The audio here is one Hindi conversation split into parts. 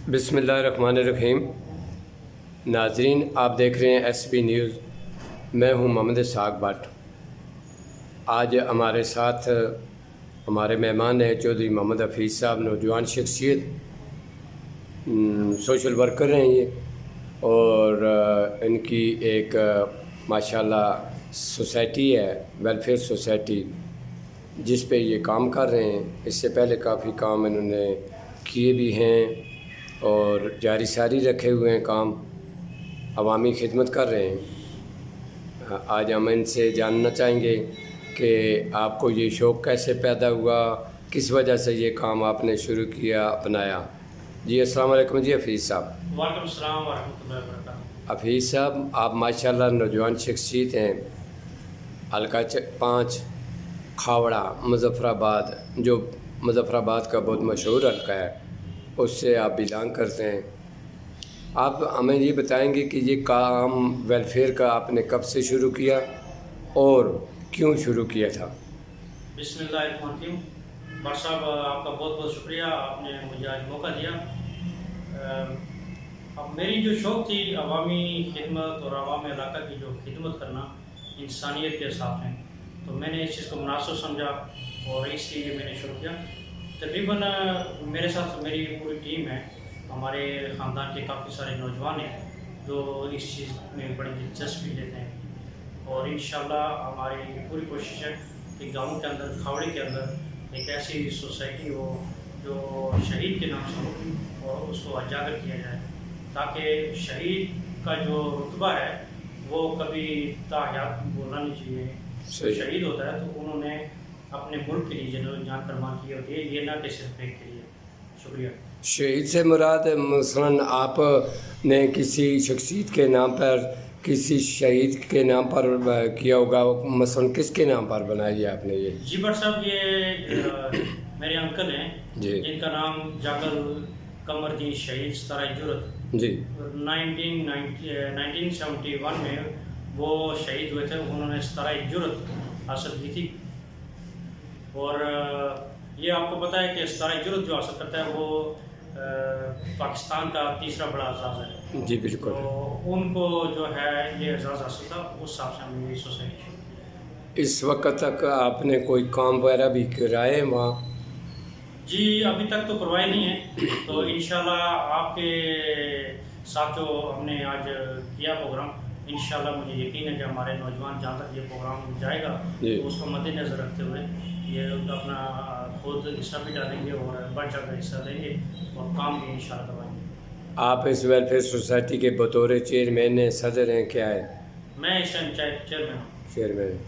बिस्मिल्लाहिर्रहमानिर्रहीम। नाजरीन, आप देख रहे हैं SB न्यूज़। मैं हूं मोहम्मद इसहाक़ भट्ट। आज हमारे साथ हमारे मेहमान हैं चौधरी मोहम्मद हफीज़ साहब, नौजवान शख्सियत, सोशल वर्कर हैं ये, और इनकी एक माशाल्लाह सोसाइटी है, वेलफेयर सोसाइटी, जिस पे ये काम कर रहे हैं। इससे पहले काफ़ी काम इन्होंने किए भी हैं और जारी सारी रखे हुए हैं, काम अवामी खिदमत कर रहे हैं। आज हम इनसे जानना चाहेंगे कि आपको ये शौक़ कैसे पैदा हुआ, किस वजह से ये काम आपने शुरू किया, अपनाया। जी अस्सलाम वालेकुम जी हफीज़ साहब। वालेकुम सलाम व रहमतुल्लाहि व बरकातहू। हफीज़ साहब, आप माशाल्लाह नौजवान शख्सियत हैं। हल्का 5 खावड़ा मुज़फ़्फ़राबाद, जो मुज़फ़्फ़राबाद का बहुत मशहूर हल्का है, उससे आप बिलोंग करते हैं। आप हमें ये बताएंगे कि ये काम वेलफेयर का आपने कब से शुरू किया और क्यों शुरू किया था? बिस्मिल्लाहिर्रहमानिर्रहीम। भट्ट साहब, आपका बहुत बहुत शुक्रिया, आपने मुझे आज मौका दिया। अब मेरी जो शौक़ थी अवामी खिदमत और अवामी इलाका की जो खिदमत करना इंसानियत के साथ है, तो मैंने इस चीज़ को मुनासिब समझा और इसलिए मैंने शुरू किया। तकरीबन मेरे साथ मेरी पूरी टीम है, हमारे ख़ानदान के काफ़ी सारे नौजवान हैं जो इस चीज़ में बड़ी दिलचस्पी लेते हैं, और इंशाल्लाह हमारी पूरी कोशिश है कि गाँव के अंदर, खावड़े के अंदर एक ऐसी सोसाइटी हो जो शहीद के नाम से हो और उसको उजागर किया जाए, ताकि शहीद का जो रुतबा है वो कभी ताहयात बोलना नहीं चाहिए। शहीद होता है तो उन्होंने अपने मुल्क के लिए जो जान कुर्बान की होती है, ये ना कि सिर्फ एक के लिए। शुक्रिया। शहीद से मुराद मसलन आपने किसी शख्सियत के नाम पर, किसी शहीद के नाम पर किया होगा, मसलन किसके नाम पर बनाई है आपने ये? जी भट्ट साहब, ये मेरे अंकल हैं जी, जिनका नाम जागल कमरदीन शहीद सराय जुरत जी 1971 में वो शहीद हुए थे। उन्होंने सराय जुरत हासिल की थी, और ये आपको पता है कि सराय जुरत जो हासिल करता है वो पाकिस्तान का तीसरा बड़ा एजाज़ है। जी बिल्कुल। तो उनको जो है ये एजाज़ हासिल था, उस हिसाब से हमने ये सोसाइटी। इस वक्त तक आपने कोई काम वगैरह भी कराए वहाँ? जी अभी तक तो करवाए नहीं है, तो इंशाल्लाह आपके साथ जो हमने आज किया प्रोग्राम, इंशाल्लाह मुझे यकीन है कि हमारे नौजवान जहाँ तक ये प्रोग्राम जाएगा तो उसको मद्देनज़र रखते हुए ये अपना खुद हिस्सा भी डालेंगे और बढ़ चढ़कर हिस्सा लेंगे और काम भी इंशाल्लाह करवाएंगे। आप इस वेलफेयर सोसाइटी के बतौर चेयरमैन हैं, सदर हैं, क्या है? मैं इस टाइम चेयरमैन हूँ। चेयरमैन।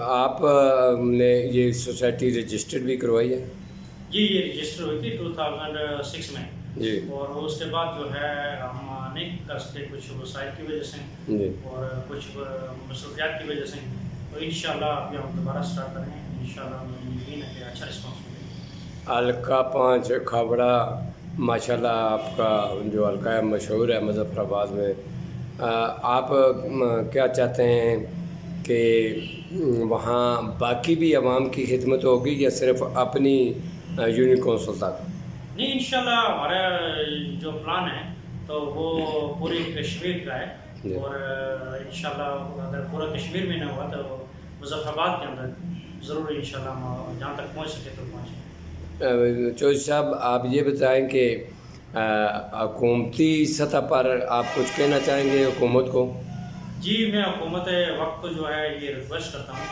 आपने ये सोसाइटी रजिस्टर्ड भी करवाई है? जी ये रजिस्टर हुई थी 2006 में जी, और उसके बाद जो है हम नहीं कर सकते कुछ वसाइल की वजह से जी, और कुछ मसरूफियात की वजह से, तो इंशाल्लाह अभी हम दोबारा स्टार्ट करें। इंशाल्लाह यकीन है कि अच्छा रिस्पॉन्स मिलेगा। हल्का 5 खावड़ा माशाल्लाह आपका जो हल्का है मशहूर है मुज़फ़्फ़राबाद में। आप क्या चाहते हैं कि वहाँ बाकी भी आवाम की खिदमत होगी या सिर्फ अपनी यूनियन कौंसिल तक? नहीं, इंशाल्लाह हमारा जो प्लान है तो वो पूरे कश्मीर का है, और इंशाल्लाह अगर पूरा कश्मीर में ना हुआ तो मुज़फ़्फ़राबाद के अंदर ज़रूर इंशाल्लाह हम जहाँ तक पहुँच सके तो पहुँचें। चौधरी साहब, आप ये बताएं कि हुकूमती सतह पर आप कुछ कहना चाहेंगे हुकूमत को? जी मैं हुकूमत वक्त को जो है ये रिक्वेस्ट करता हूँ,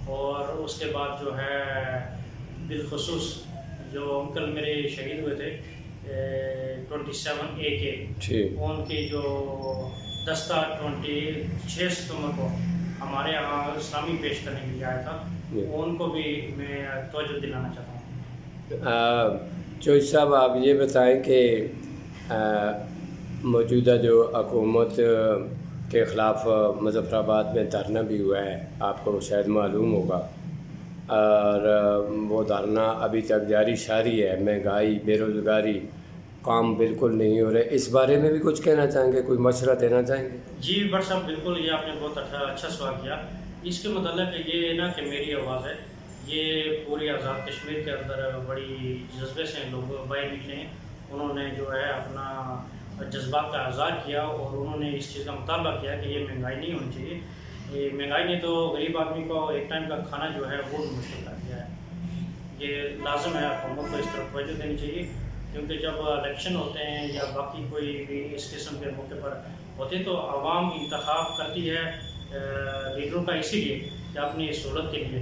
और उसके बाद जो है बिलखुसूस जो अंकल मेरे शहीद हुए थे 27 AK, उनकी जो दस्ता 26 सितंबर को हमारे यहाँ इस्लामी पेश करने के लिए आया था, उनको भी मैं तवज्जो दिलाना चाहता हूँ। चौधरी साहब, आप ये बताएं कि मौजूदा जो हुकूमत के ख़िलाफ़ मुज़फ़्फ़राबाद में धरना भी हुआ है, आपको शायद मालूम होगा, और वो धरना अभी तक जारी सारी है। महंगाई, बेरोज़गारी, काम बिल्कुल नहीं हो रहे, इस बारे में भी कुछ कहना चाहेंगे, कोई मशवरा देना चाहेंगे? जी भट्ट साहब, बिल्कुल, ये आपने बहुत अच्छा सवाल किया। इसके मतलब ये ना कि मेरी आवाज़ है, ये पूरी आज़ाद कश्मीर के अंदर बड़ी जज्बे से लोग बाहर निकले हैं, उन्होंने जो है अपना जज्बात का इज़हार किया और उन्होंने इस चीज़ का मुतालबा किया कि ये महंगाई नहीं होनी चाहिए। ये महंगाई ने तो गरीब आदमी को एक टाइम का खाना जो है वो भी मुश्किल कर दिया है। ये लाजम है हुकूमत को इस तरफ तवज्जो देनी चाहिए, क्योंकि जब इलेक्शन होते हैं या बाकी कोई भी इस किस्म के मौके पर होते हैं तो आवाम इंतखाब करती है लीडरों का इसीलिए कि अपनी सहूलत के लिए।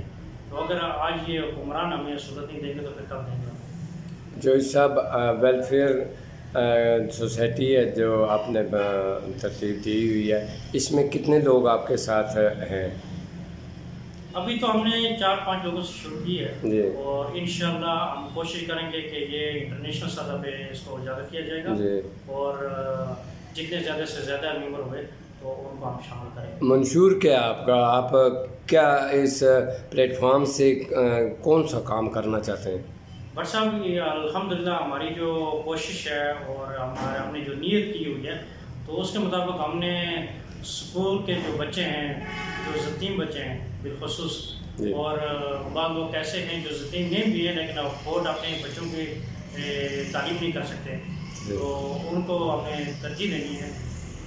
तो अगर आज ये हुक्मरान हमें सहूलत नहीं देंगे तो फिर कब देंगे? जो सब वेलफेयर सोसाइटी है जो आपने तरतीब दी हुई है, इसमें कितने लोग आपके साथ हैं? अभी तो हमने 4-5 लोगों से शुरू की जी। है और इंशाल्लाह हम कोशिश करेंगे कि ये इंटरनेशनल सतह पे इसको उजागर किया जाएगा जी। और जितने ज़्यादा से ज़्यादा मेंबर हुए तो उनको हम शामिल करेंगे। मंशूर क्या है आपका? आप क्या इस प्लेटफॉर्म से कौन सा काम करना चाहते हैं? बट साहब ये अल्हम्दुलिल्लाह हमारी जो कोशिश है और हमने जो नीयत की हुई है तो उसके मुताबिक हमने स्कूल के जो बच्चे हैं, जो यतीम बच्चे हैं बिलखुसूस, और बाद लोग ऐसे हैं जो यतीम नहीं भी हैं लेकिन अफोर्ड अपने बच्चों की तालीम नहीं कर सकते, तो उनको हमने तरजीह देनी है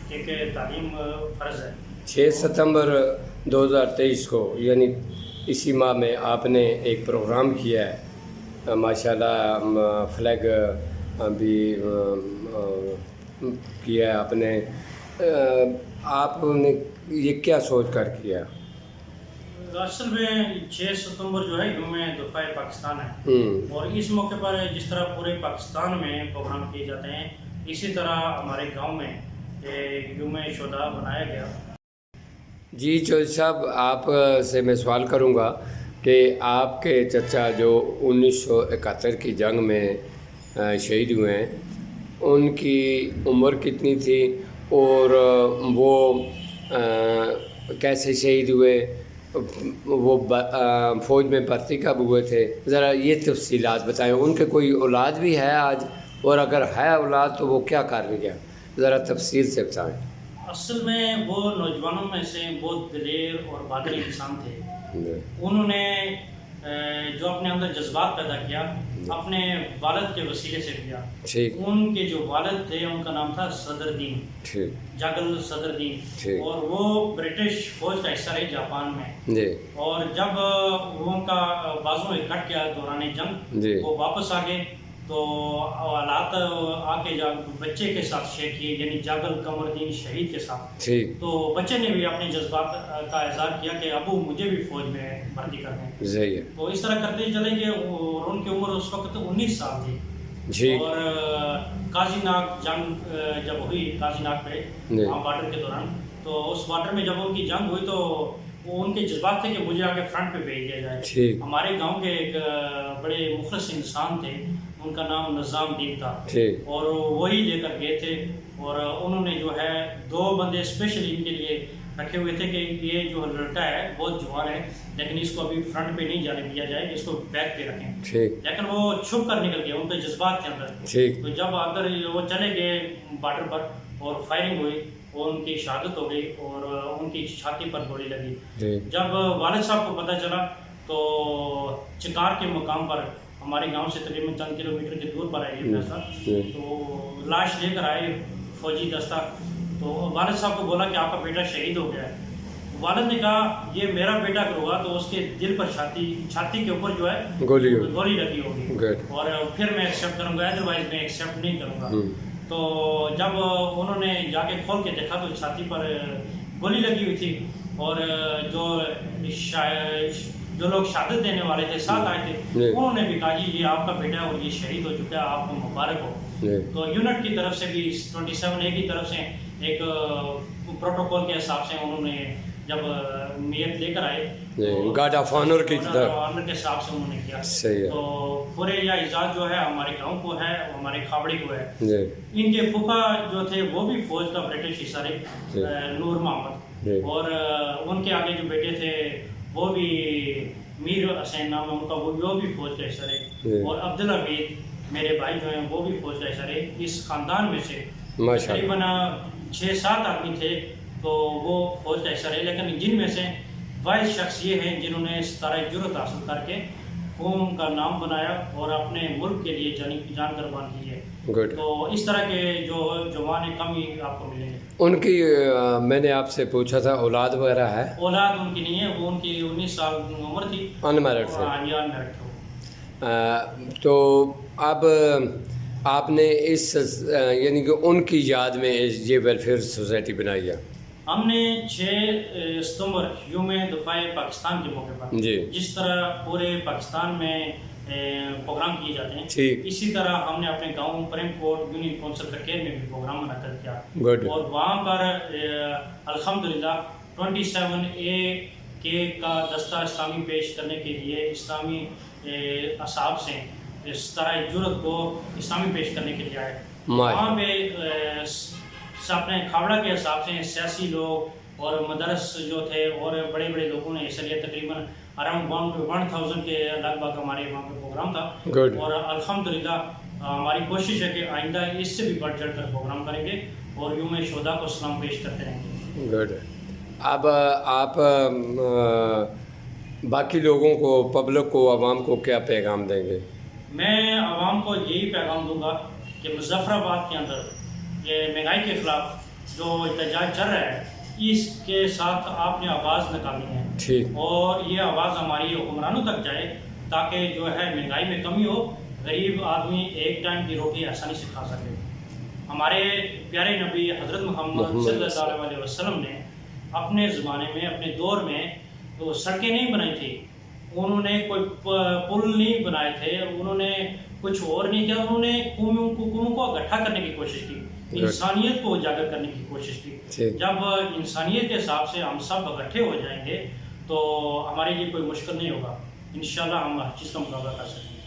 क्योंकि तालीम फ़र्ज़ है। 6 सितंबर 2023 को यानी इसी माह में आपने एक प्रोग्राम किया है, माशाल्लाह फ्लैग भी किया है आपने। आपने ये क्या सोच कर किया? असल में 6 सितंबर जो है यूम दफ़ाए पाकिस्तान है और इस मौके पर जिस तरह पूरे पाकिस्तान में प्रोग्राम किए जाते हैं इसी तरह हमारे गांव में यूम शुहदा बनाया गया। जी चौधरी साहब, आप से मैं सवाल करूंगा कि आपके चचा जो 1971 की जंग में शहीद हुए हैं, उनकी उम्र कितनी थी और वो कैसे शहीद हुए, वो फ़ौज में भर्ती कब हुए थे, ज़रा ये तफसीलात बताएं। उनके कोई औलाद भी है आज, और अगर है औलाद तो वो क्या कर रही है, ज़रा तफसील से बताएं। असल में वो नौजवानों में से बहुत दिलेर और बहादुर इंसान थे। उन्होंने जो अपने अंदर जज्बात पैदा किया अपने वालिद के वसीले से किया। ठीक। उनके जो वालिद थे उनका नाम था सदरुद्दीन, जागल सदरुद्दीन, और वो ब्रिटिश फौज का हिस्सा रहे जापान में जी। और जब उनका बाजू में कट गया दौरान जंग, वो वापस आ गए तो हालात आके बच्चे के साथ शेयर किए, यानी जागल कमरदीन शहीद के साथ। ठीक। तो बच्चे ने भी अपने जज्बात का इजहार किया कि अबू मुझे भी फौज में भर्ती कर दें। सही है। तो इस तरह करते चलेंगे और उनकी उम्र उस वक्त 19 साल थी। जी। और काजीनाग जंग जब हुई, काजीनाग पे वहाँ बॉर्डर के दौरान, तो उस बॉर्डर में जब उनकी जंग हुई तो वो उनके जज्बात थे कि मुझे आगे फ्रंट पे भेज दिया जाए। हमारे गांव के एक बड़े मुखलिस इंसान थे, उनका नाम निज़ामुद्दीन था, और वही लेकर गए थे और उन्होंने जो है 2 बंदे स्पेशली इनके लिए रखे हुए थे कि ये जो लड़का है बहुत जवान है लेकिन इसको अभी फ्रंट पे नहीं जाने दिया जाए, इसको बैक पे रखें। लेकिन वो छुप कर निकल गया, उनके जज्बात के अंदर। तो जब अगर वो चले गए बॉर्डर पर और फायरिंग हुई और उनकी शहादत हो गई और उनकी छाती पर गोली लगी। जब वालिद साहब को पता चला तो चिकार के मुकाम पर, हमारे गांव से तकरीबन चंद किलोमीटर के दूर पर है ये फैसला, तो लाश लेकर आए फौजी दस्ता। तो वालिद साहब को बोला कि आपका बेटा शहीद हो गया है। वालिद ने कहा ये मेरा बेटा अगर हुआ तो उसके दिल पर छाती के ऊपर जो है गोली लगी होगी और फिर मैं एक्सेप्ट करूँगा, अदरवाइज मैं एक्सेप्ट नहीं करूँगा। तो जब उन्होंने जाके खोल के देखा तो छाती पर गोली लगी हुई थी और जो लोग शहादत देने वाले थे साथ आए थे, उन्होंने भी कहा जी ये आपका बेटा है और ये शहीद हो चुका है, आपको मुबारक हो। तो यूनिट की तरफ से भी 27A की तरफ से एक प्रोटोकॉल के हिसाब से उन्होंने जब नियत लेकर आए गार्ड ऑफ ऑनर के हिसाब से उन्होंने किया। सही है। तो पूरे यह इजाज़ जो है हमारे गांव को है, हमारे खाबड़ी को है। इनके फूफा जो थे वो भी फौज का ब्रिटिश हिस्सा रहे, नूर मोहम्मद, और उनके आगे जो बेटे थे वो भी मीर हुसैन नाम है उनका, वो भी फौज का हिस्सा रहे, और अब्दुल हमीद मेरे भाई जो हैं वो भी फौज का हिस्सा रहे। इस खानदान में से तकरीबन 6-7 आदमी थे तो वो फौज का हिस्सा रहे, लेकिन जिनमें से 22 शख्स ये हैं जिन्होंने 17 जुर्रत हासिल करके कौम का नाम बनाया और अपने मुल्क के लिए जान कुर्बान की है। गुड। तो इस तरह के जो जवान कम ही आपको मिलेंगे। उनकी मैंने आपसे पूछा था औलाद वगैरह है? औलाद उनकी नहीं है, वो उनकी 19 साल उम्र थी, अनमैरिड थे। हाँ जी अनमैरिड थे। तो अब आपने इस यानी कि उनकी याद में ये वेलफेयर सोसाइटी बनाई है? हमने 6 सितंबर यूम दफ़ाए पाकिस्तान के मौके पर जी। जिस तरह पूरे पाकिस्तान में प्रोग्राम किए जाते हैं, ठीक। इसी तरह हमने अपने गांव प्रेम कोट यूनियन काउंसिल ककेर में भी प्रोग्राम मुनक्कद किया। गुड। और वहाँ पर अल्हम्दुलिल्लाह 27A के का दस्ता इस्लामी पेश करने के लिए इस्लामी असाब से इस तरह जुर्रत को इस्लामी पेश करने के लिए आए। वहाँ पे अपने खावड़ा के हिसाब से सियासी लोग और मदरस जो थे और बड़े बड़े लोगों ने हिस्सा लिया। तकरीबन अराउंड 1000 के लगभग हमारे वहाँ पे प्रोग्राम था। गुड। और अल्हम्दुलिल्लाह हमारी कोशिश है कि आइंदा इससे भी बढ़ चढ़ कर प्रोग्राम करेंगे और यूम शुहदा को सलाम पेश करते रहेंगे। गुड। अब आप बाकी लोगों को, पब्लिक को, आवाम को क्या पैगाम देंगे? मैं आवाम को यही पैगाम दूंगा कि मुजफ्फराबाद के अंदर ये महंगाई के ख़िलाफ़ जो एहतजाज चल रहा है, इसके साथ आपने आवाज़ निकालनी है। ठीक। और ये आवाज़ हमारी हुक्मरानों तक जाए ताकि जो है महंगाई में कमी हो, गरीब आदमी एक टाइम की रोटी आसानी से खा सके। हमारे प्यारे नबी हज़रत मोहम्मद सल्लल्लाहु अलैहि वसल्लम ने अपने ज़माने में, अपने दौर में तो सड़कें नहीं बनाई थी, उन्होंने कोई पुल नहीं बनाए थे, उन्होंने कुछ और नहीं किया। उन्होंने कौमों को इकट्ठा करने की कोशिश की, इंसानियत को उजागर करने की कोशिश की। जब इंसानियत के हिसाब से हम सब इकट्ठे हो जाएंगे तो हमारे लिए कोई मुश्किल नहीं होगा। इंशाल्लाह हम हर चीज़ का मुकाबला कर सकेंगे।